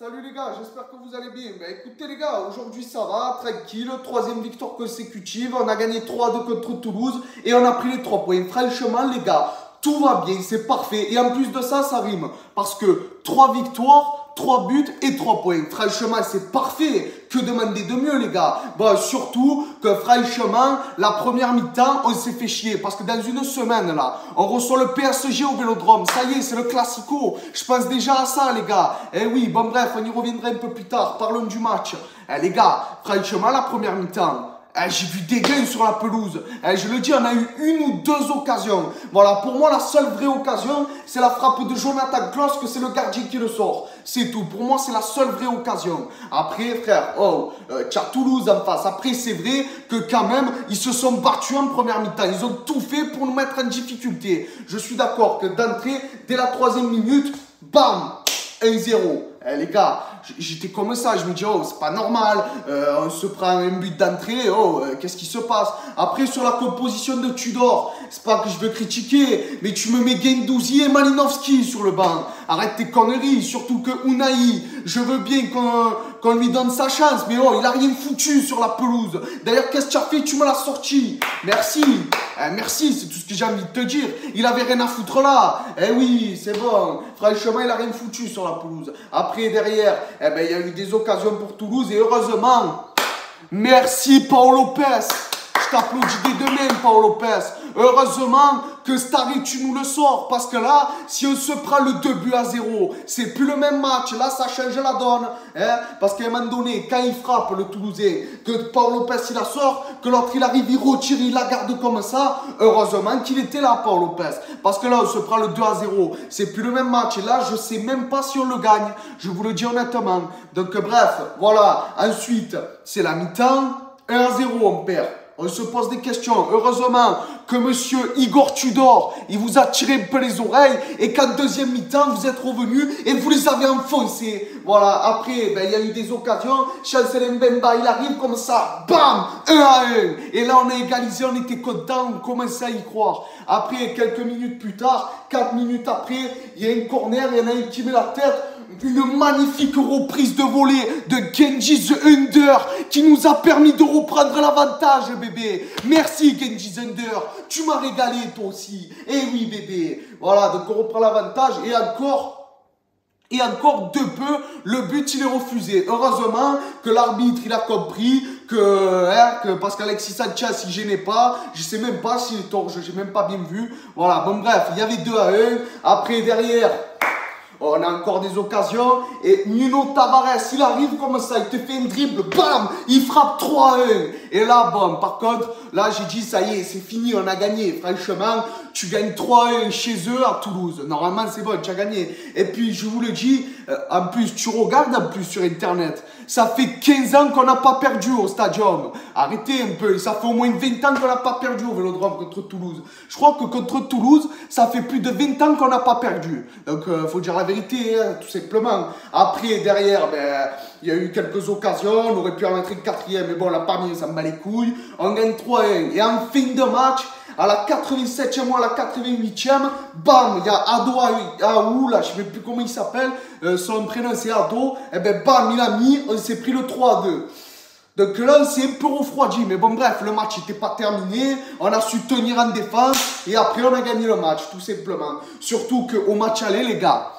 Salut les gars, j'espère que vous allez bien. Ben, écoutez les gars, aujourd'hui ça va, tranquille, troisième victoire consécutive, on a gagné 3-2 contre Toulouse et on a pris les 3 points. Franchement les gars, tout va bien, c'est parfait. Et en plus de ça, ça rime. Parce que 3 victoires, 3 buts et 3 points. Franchement, c'est parfait. Que demander de mieux les gars? Bon, surtout que franchement, la première mi-temps, on s'est fait chier. Parce que dans une semaine là, on reçoit le PSG au Vélodrome. Ça y est, c'est le classico. Je pense déjà à ça les gars. Eh oui, bon bref, on y reviendra un peu plus tard. Parlons du match. Les gars, franchement, la première mi-temps, j'ai vu des gains sur la pelouse. Je le dis, on a eu 1 ou 2 occasions. Voilà, pour moi, la seule vraie occasion, c'est la frappe de Jonathan Klaus, que c'est le gardien qui le sort. C'est tout. Pour moi, c'est la seule vraie occasion. Après, frère, tu as Toulouse en face. Après, c'est vrai que quand même, ils se sont battus en première mi-temps. Ils ont tout fait pour nous mettre en difficulté. Je suis d'accord que d'entrée, dès la 3e minute, bam, 1-0. Les gars, j'étais comme ça, je me dis, oh, c'est pas normal, on se prend un but d'entrée, qu'est-ce qui se passe? Après, sur la composition de Tudor, c'est pas que je veux critiquer, mais tu me mets Guendouzi et Malinowski sur le banc. Arrête tes conneries, surtout que Unai, je veux bien qu'on lui donne sa chance, mais il a rien foutu sur la pelouse. D'ailleurs, qu'est-ce que tu as fait? Tu me l'as sorti. Merci. Merci, c'est tout ce que j'ai envie de te dire. Il avait rien à foutre là. Eh oui, c'est bon. Franchement, il a rien foutu sur la pelouse. Après, derrière, il y a eu des occasions pour Toulouse et heureusement, merci Paul Lopez. Je t'applaudis des deux mains, Paul Lopez. Heureusement que Starry, tu nous le sors. Parce que là, si on se prend le 2-0, c'est plus le même match. Là, ça change la donne. Parce qu'à un moment donné, quand il frappe le Toulousain, que Paul Lopez, il la sort, que l'autre, il arrive, il retire, il la garde comme ça. Heureusement qu'il était là, Paul Lopez. Parce que là, on se prend le 2-0. C'est plus le même match. Et là, je sais même pas si on le gagne. Je vous le dis honnêtement. Donc, bref, voilà. Ensuite, c'est la mi-temps. 1-0, on perd. On se pose des questions. Heureusement que monsieur Igor Tudor, il vous a tiré un peu les oreilles et qu'en deuxième mi-temps, vous êtes revenu et vous les avez enfoncés. Voilà, après, il y a eu des occasions. Chancel Mbemba, il arrive comme ça, bam, 1-1. Et là, on a égalisé, on était content, on commençait à y croire. Après, quelques minutes plus tard, 4 minutes après, il y a un corner, il y en a un qui met la tête. Une magnifique reprise de volée de Genji The Under qui nous a permis de reprendre l'avantage, bébé. Merci Genji The Under. Tu m'as régalé toi aussi. Eh oui, bébé. Voilà, donc on reprend l'avantage et encore de peu, le but il est refusé. Heureusement que l'arbitre il a compris que parce qu'Alexis Sanchez il gênait pas. Je sais même pas s'il est torche, j'ai même pas bien vu. Voilà, bon bref, il y avait 2-1. Après derrière, on a encore des occasions et Nuno Tavares, il arrive comme ça, il te fait un dribble, bam, il frappe 3-1. Et là, bon, par contre, là j'ai dit, ça y est, c'est fini, on a gagné. Franchement, tu gagnes 3-1 chez eux à Toulouse. Normalement, c'est bon, tu as gagné. Et puis, je vous le dis, en plus, tu regardes en plus sur Internet, ça fait 15 ans qu'on n'a pas perdu au stadium. Arrêtez un peu, ça fait au moins 20 ans qu'on n'a pas perdu au Vélodrome contre Toulouse. Je crois que contre Toulouse, ça fait plus de 20 ans qu'on n'a pas perdu. Donc, faut dire la vérité, hein, tout simplement. Après, derrière, il y a eu quelques occasions, on aurait pu en mettre une 4e, mais bon, on l'a pas mis, ça me bat les couilles. On gagne 3-1. Et en fin de match, à la 87e ou à la 88e, bam, il y a Ado là, je ne sais plus comment il s'appelle, son prénom c'est Ado, et bam, il a mis, on s'est pris le 3-2. Donc là, on s'est un peu refroidi, mais bon, bref, le match n'était pas terminé, on a su tenir en défense, et après, on a gagné le match, tout simplement. Surtout qu'au match aller, les gars,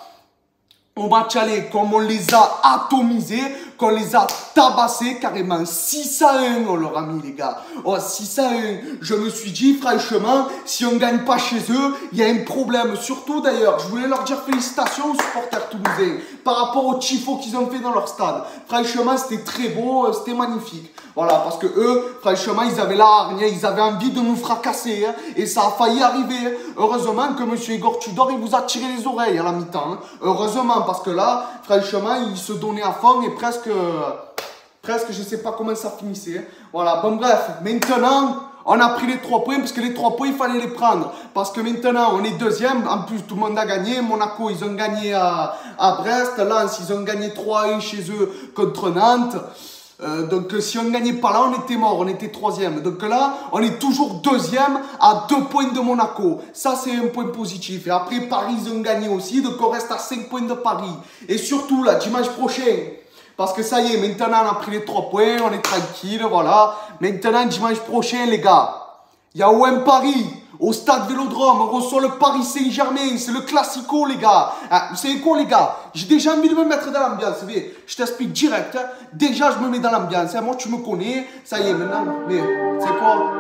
au match aller, comme on les a atomisés, qu'on les a tabassés carrément, 6-1, on leur a mis les gars. 6-1, je me suis dit franchement, si on ne gagne pas chez eux, il y a un problème. Surtout d'ailleurs, je voulais leur dire félicitations aux supporters toulousains par rapport au tifo qu'ils ont fait dans leur stade. Franchement, c'était très beau, c'était magnifique. Voilà, parce que eux, franchement, ils avaient la hargne, ils avaient envie de nous fracasser, hein, et ça a failli arriver. Heureusement que monsieur Igor Tudor, il vous a tiré les oreilles à la mi-temps. Hein. Heureusement, parce que là, franchement, il se donnait à fond et presque, je sais pas comment ça finissait. Hein. Voilà, bon bref, maintenant, on a pris les 3 points, parce que les 3 points, il fallait les prendre. Parce que maintenant, on est 2e, en plus, tout le monde a gagné. Monaco, ils ont gagné à Brest. Lens, ils ont gagné 3-1 chez eux contre Nantes. Donc si on ne gagnait pas là, on était mort, on était troisième. Donc là, on est toujours deuxième à 2 points de Monaco. Ça, c'est un point positif. Et après, Paris, ils ont gagné aussi, donc on reste à 5 points de Paris. Et surtout, là, dimanche prochain, parce que ça y est, maintenant, on a pris les 3 points, on est tranquille, voilà. Maintenant, dimanche prochain, les gars, il y a OM Paris. Au stade Vélodrome, on reçoit le Paris Saint-Germain, c'est le classico les gars. Ah, vous savez quoi les gars? J'ai déjà envie de me mettre dans l'ambiance, je t'explique direct. Hein. Déjà je me mets dans l'ambiance, hein. Moi tu me connais, ça y est maintenant. Mais c'est quoi?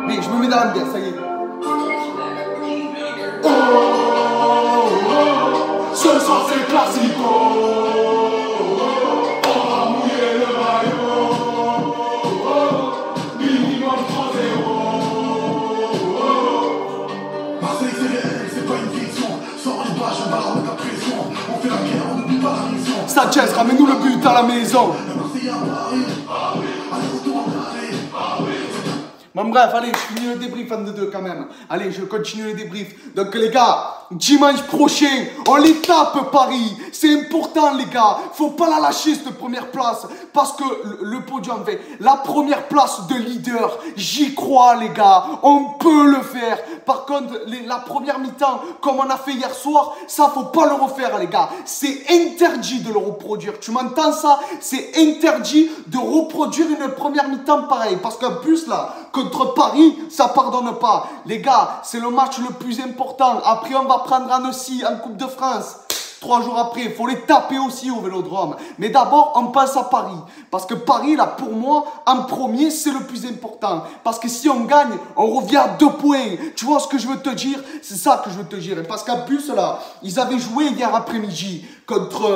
Mais je me mets dans l'ambiance, ça y est. Oh, ce soir c'est le classico. Sanchez, ramène-nous le but à la maison. Bon bref, allez, je finis le débrief en deux quand même. Allez, je continue le débrief. Donc les gars, dimanche prochain, on les tape Paris. C'est important les gars. Faut pas la lâcher cette première place. Parce que le podium fait la première place de leader. J'y crois les gars. On peut le faire. Par contre, la première mi-temps, comme on a fait hier soir, ça faut pas le refaire les gars. C'est interdit de le reproduire. Tu m'entends ça? C'est interdit de reproduire une première mi-temps pareille. Parce qu'en plus là, contre Paris, ça pardonne pas. Les gars, c'est le match le plus important. Après, on va prendre Annecy en Coupe de France. 3 jours après, il faut les taper aussi au Vélodrome. Mais d'abord, on passe à Paris. Parce que Paris, là, pour moi, en premier, c'est le plus important. Parce que si on gagne, on revient à 2 points. Tu vois ce que je veux te dire? C'est ça que je veux te dire. Parce qu'en plus, là, ils avaient joué hier après-midi contre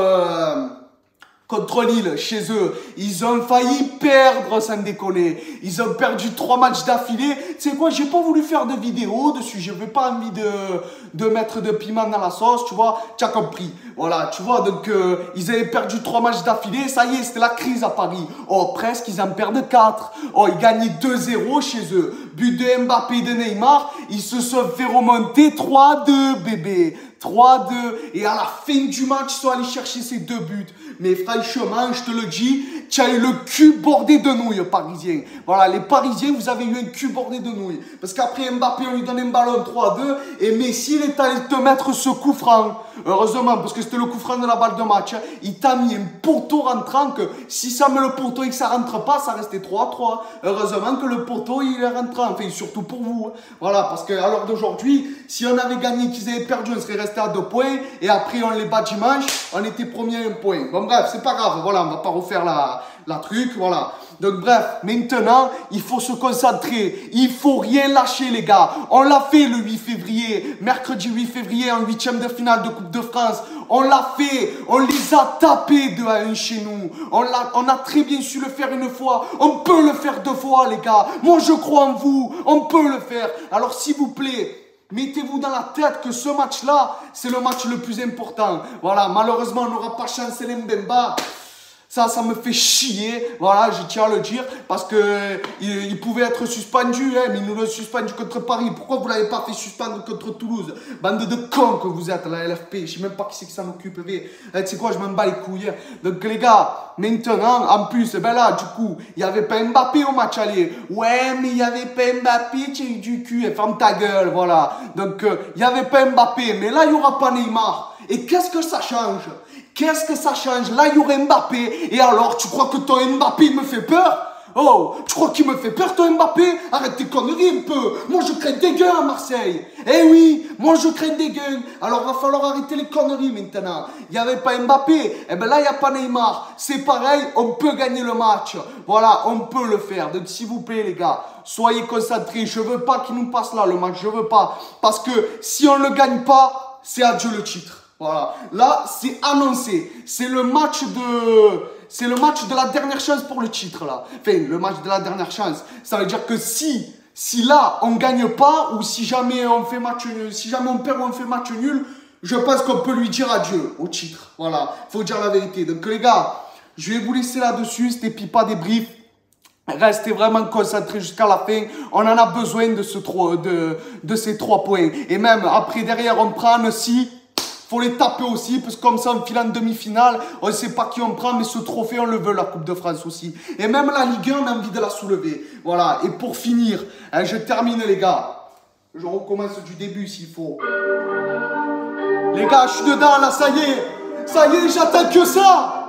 Lille, chez eux. Ils ont failli perdre, sans déconner. Ils ont perdu 3 matchs d'affilée. Tu sais quoi, j'ai pas voulu faire de vidéo dessus. Je n'avais pas envie de mettre de piment dans la sauce, tu vois. Tu as compris. Voilà, tu vois, donc ils avaient perdu 3 matchs d'affilée. Ça y est, c'était la crise à Paris. Oh, presque, ils en perdent 4. Oh, ils gagnent 2-0 chez eux. But de Mbappé et de Neymar. Ils se sont fait remonter 3-2, bébé. 3-2. Et à la fin du match, ils sont allés chercher ces 2 buts. Mais franchement, je te le dis, tu as eu le cul bordé de nouilles, Parisiens. Voilà, les Parisiens, vous avez eu un cul bordé de nouilles. Parce qu'après Mbappé, on lui donne un ballon 3-2. Et Messi, il est allé te mettre ce coup franc. Heureusement, parce que c'était le coup franc de la balle de match. Il t'a mis un poteau rentrant que si ça met le poteau et que ça rentre pas, ça restait 3-3. Heureusement que le poteau, il est rentrant. Enfin, surtout pour vous. Voilà, parce qu'à l'heure d'aujourd'hui, si on avait gagné, qu'ils avaient perdu, on serait resté à 2 points. Et après, on les bat dimanche, on était premier à 1 point. Bon, bref, c'est pas grave. Voilà, on va pas refaire la truc. Voilà. Donc bref, maintenant, il faut se concentrer. Il faut rien lâcher, les gars. On l'a fait le 8 février. Mercredi 8 février, en 8e de finale de Coupe de France. On l'a fait. On les a tapés 2-1 chez nous. On a très bien su le faire une fois. On peut le faire 2 fois, les gars. Moi, je crois en vous. On peut le faire. Alors, s'il vous plaît, mettez-vous dans la tête que ce match-là, c'est le match le plus important. Voilà, malheureusement, on n'aura pas chancé Mbemba. Ça me fait chier, voilà, je tiens à le dire, parce que il pouvait être suspendu, hein, mais il nous l'a suspendu contre Paris. Pourquoi vous ne l'avez pas fait suspendre contre Toulouse? Bande de cons que vous êtes, la LFP, je ne sais même pas qui c'est que ça m'occupe. Tu sais quoi, je m'en bats les couilles. Donc les gars, maintenant, en plus, ben là, du coup, il n'y avait pas Mbappé au match aller. Ouais, mais il n'y avait pas Mbappé, tu as eu du cul, ferme ta gueule, voilà. Donc, il n'y avait pas Mbappé, mais là, il n'y aura pas Neymar. Et qu'est-ce que ça change? Qu'est-ce que ça change? Là, il y aurait Mbappé. Et alors, tu crois que ton Mbappé me fait peur? Oh, tu crois qu'il me fait peur, ton Mbappé? Arrête tes conneries un peu. Moi, je crains des gains à Marseille. Eh oui, moi, je crains des gains. Alors, il va falloir arrêter les conneries maintenant. Il n'y avait pas Mbappé. Eh bien là, il n'y a pas Neymar. C'est pareil, on peut gagner le match. Voilà, on peut le faire. Donc, s'il vous plaît, les gars, soyez concentrés. Je ne veux pas qu'il nous passe là, le match. Je ne veux pas. Parce que si on ne le gagne pas, c'est adieu le titre. Voilà, là c'est annoncé, c'est le match de la dernière chance pour le titre là. Enfin, le match de la dernière chance, ça veut dire que si là on gagne pas ou si jamais on fait match nul, si jamais on perd ou on fait match nul, je pense qu'on peut lui dire adieu au titre. Voilà, faut dire la vérité. Donc les gars, je vais vous laisser là-dessus, c'était Pipa débrief. Restez vraiment concentrés jusqu'à la fin. On en a besoin de ces 3 points. Et même après derrière on prend aussi. Faut les taper aussi, parce que comme ça, on file en demi-finale. On ne sait pas qui on prend, mais ce trophée, on le veut, la Coupe de France aussi. Et même la Ligue 1, on a envie de la soulever. Voilà. Et pour finir, hein, je termine, les gars. Je recommence du début s'il faut. Les gars, je suis dedans, là, ça y est. Ça y est, j'attends que ça.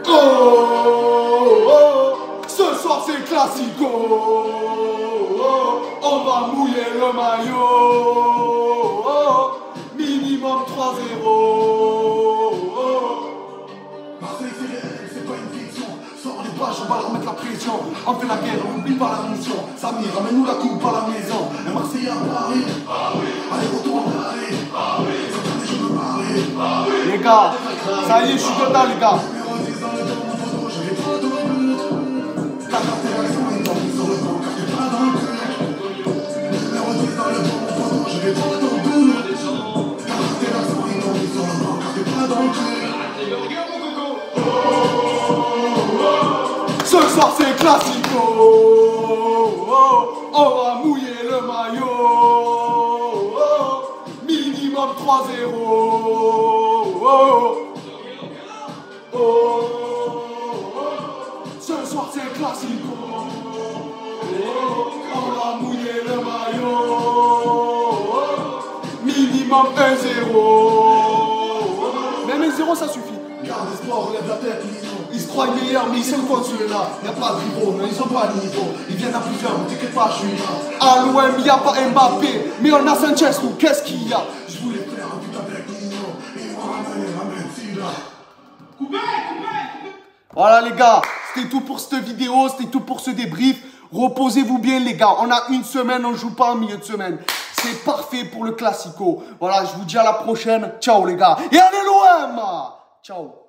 Oh, oh, oh. Ce soir, c'est classico. Oh, on va mouiller le maillot. Oh, minimum 3-0. Marseille, c'est pas une fiction. Sors les pages, on va leur mettre la pression. On fait la guerre, on n'oublie pas la mission. Samir, ramène-nous la coupe à la maison. Un Marseillais à Paris. Allez, retourne à Paris. Cette année, je veux Paris. Les gars, ça y est, je suis dedans, les gars. Ce soir c'est classico, on va mouiller le maillot, minimum 3-0. Ce soir c'est classico, on va mouiller le maillot, minimum 1-0. Même 1-0 ça suffit. Garde espoir, relève la tête, ils se croient meilleurs, mais ils sont contre ceux-là. Y'a pas de rivaux, non, ils sont pas de niveau. Ils viennent à plusieurs, ne t'inquiète pas, je suis là. À l'OM, y'a pas Mbappé, mais on a Sanchez, nous, qu'est-ce qu'il y a? Je voulais faire un but avec Nino, et on va ramener là. Coupez. Voilà les gars, c'était tout pour cette vidéo, c'était tout pour ce débrief. Reposez-vous bien les gars, on a une semaine, on joue pas en milieu de semaine. C'est parfait pour le classico. Voilà, je vous dis à la prochaine. Ciao les gars. Et allez l'OM! Ciao.